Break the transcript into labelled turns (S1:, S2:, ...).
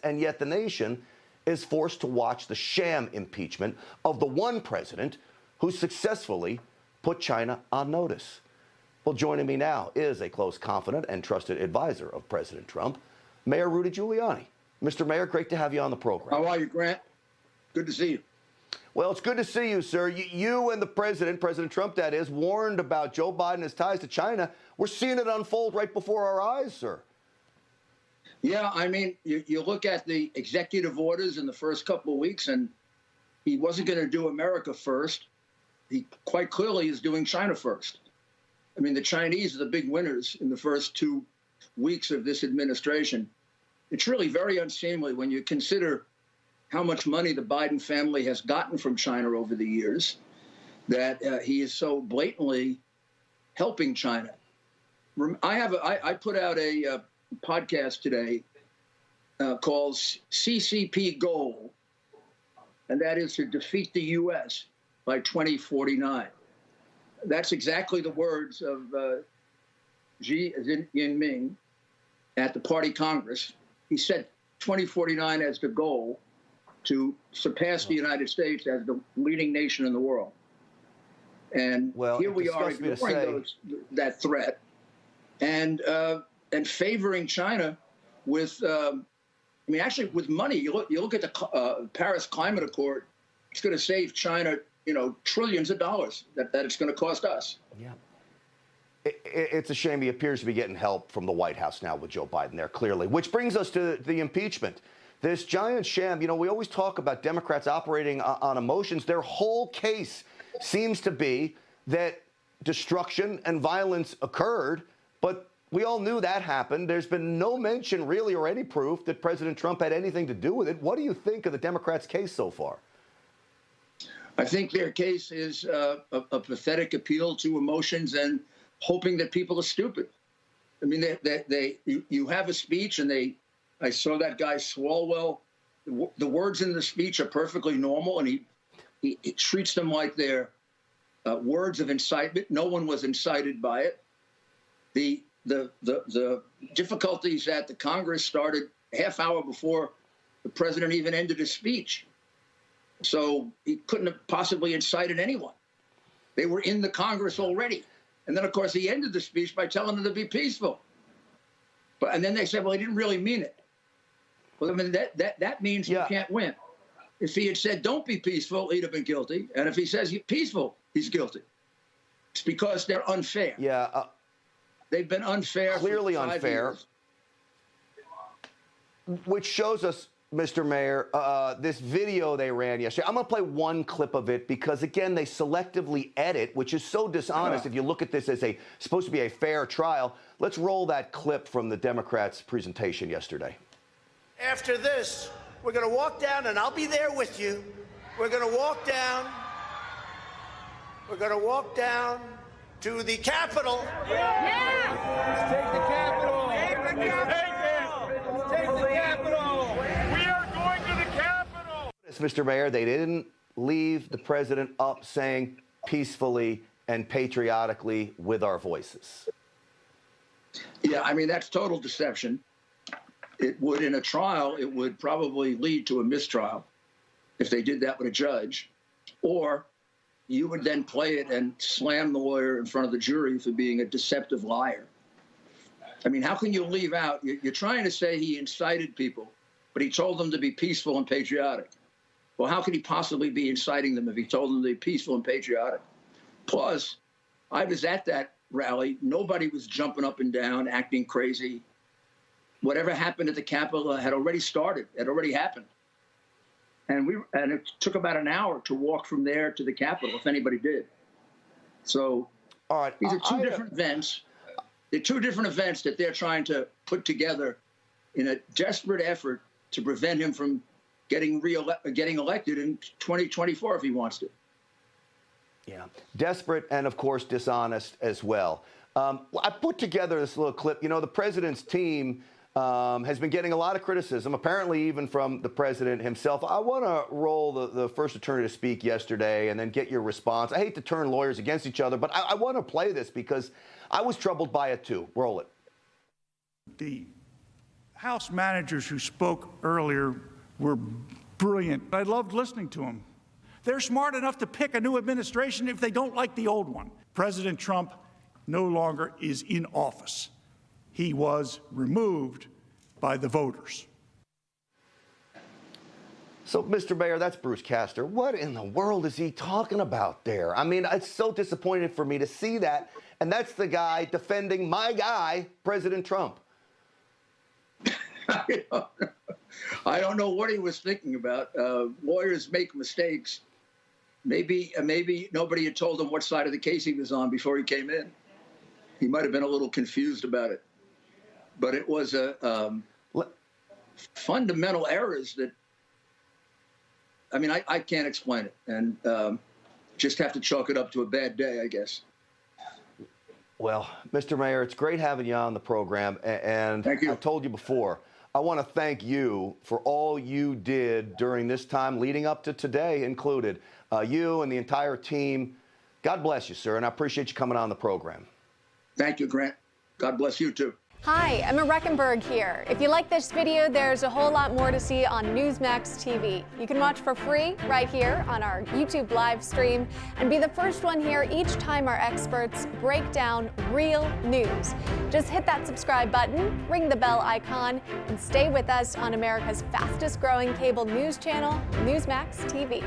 S1: And yet the nation is forced to watch the sham impeachment of the one president who successfully put China on notice. Well, joining me now is a close confidant and trusted advisor of President Trump, Mayor Rudy Giuliani. Mr. Mayor, great to have you on the program.
S2: How are you, Grant? Good to see you.
S1: Well, it's good to see you, sir. You and the president, President Trump, that is, warned about Joe Biden and his ties to China. We're seeing it unfold right before our eyes, sir.
S2: Yeah, I mean, you look at the executive orders in the first couple of weeks, and he wasn't going to do America first. He quite clearly is doing China first. I mean, the Chinese are the big winners in the first 2 weeks of this administration. It's really very unseemly when you consider how much money the Biden family has gotten from China over the years, that he is so blatantly helping China. I put out a podcast today called CCP Goal, and that is to defeat the U.S. by 2049. That's exactly the words of Xi Jinping at the Party Congress. He set 2049 as the goal to surpass the United States as the leading nation in the world. And here we are ignoring that threat and favoring China with, I mean, actually with money. You look at the Paris Climate Accord, it's going to save China, trillions of dollars that it's going to cost us.
S1: Yeah. It's a shame he appears to be getting help from the White House now with Joe Biden there, clearly. Which brings us to the impeachment. This giant sham, we always talk about Democrats operating on emotions. Their whole case seems to be that destruction and violence occurred, but we all knew that happened. There's been no mention, really, or any proof that President Trump had anything to do with it. What do you think of the Democrats' case so far?
S2: I think their case is a pathetic appeal to emotions and hoping that people are stupid. I mean, you have a speech, and I saw that guy Swalwell. The words in the speech are perfectly normal, and he treats them like they're words of incitement. No one was incited by it. The difficulties at the Congress started half hour before the president even ended his speech. So he couldn't have possibly incited anyone. They were in the Congress already. And then, of course, he ended the speech by telling them to be peaceful. And then they said, well, he didn't really mean it. Well, I mean, that means you can't win. If he had said, don't be peaceful, he'd have been guilty. And if he says peaceful, he's guilty. It's because they're unfair.
S1: Yeah.
S2: They've been unfair.
S1: Clearly
S2: for 5
S1: unfair.
S2: Years.
S1: Which shows us, Mr. Mayor, this video they ran yesterday. I'm going to play one clip of it because, again, they selectively edit, which is so dishonest if you look at this as supposed to be a fair trial. Let's roll that clip from the Democrats' presentation yesterday.
S3: After this, we're going to walk down, and I'll be there with you. We're going to walk down. We're going to walk down to the Capitol.
S4: Yeah!
S5: Let's take the Capitol.
S4: Take the Capitol.
S5: Let's take the Capitol.
S4: We are going to the Capitol.
S1: Mr. Mayor, they didn't leave the president up saying peacefully and patriotically with our voices.
S2: Yeah, I mean, that's total deception. It would, in a trial, it would probably lead to a mistrial if they did that with a judge. Or you would then play it and slam the lawyer in front of the jury for being a deceptive liar. I mean, how can you leave out? You're trying to say he incited people, but he told them to be peaceful and patriotic. Well, how could he possibly be inciting them if he told them to be peaceful and patriotic? Plus, I was at that rally. Nobody was jumping up and down, acting crazy. Whatever happened at the Capitol had already started. It already happened. And it took about an hour to walk from there to the Capitol, if anybody did. So
S1: all right,
S2: these are two different events. They're two different events that they're trying to put together in a desperate effort to prevent him from getting elected in 2024 if he wants to.
S1: Yeah, desperate and, of course, dishonest as well. I put together this little clip. The president's team has been getting a lot of criticism, apparently even from the president himself. I want to roll the first attorney to speak yesterday and then get your response. I hate to turn lawyers against each other, but I want to play this because I was troubled by it too. Roll it.
S6: The House managers who spoke earlier were brilliant. I loved listening to them. They're smart enough to pick a new administration if they don't like the old one. President Trump no longer is in office. He was removed by the voters.
S1: So, Mr. Mayor, that's Bruce Castor. What in the world is he talking about there? I mean, it's so disappointing for me to see that. And that's the guy defending my guy, President Trump.
S2: I don't know what he was thinking about. Lawyers make mistakes. Maybe nobody had told him what side of the case he was on before he came in. He might have been a little confused about it. But it was fundamental errors that, I mean, I can't explain it. And just have to chalk it up to a bad day, I guess.
S1: Well, Mr. Mayor, it's great having you on the program. And
S2: Thank you.
S1: I told you before, I want to thank you for all you did during this time leading up to today included. You and the entire team, God bless you, sir, and I appreciate you coming on the program.
S2: Thank you, Grant. God bless you, too.
S7: Hi, Emma Reckenberg here. If you like this video, there's a whole lot more to see on Newsmax TV. You can watch for free right here on our YouTube live stream and be the first one here each time our experts break down real news. Just hit that subscribe button, ring the bell icon, and stay with us on America's fastest growing cable news channel, Newsmax TV.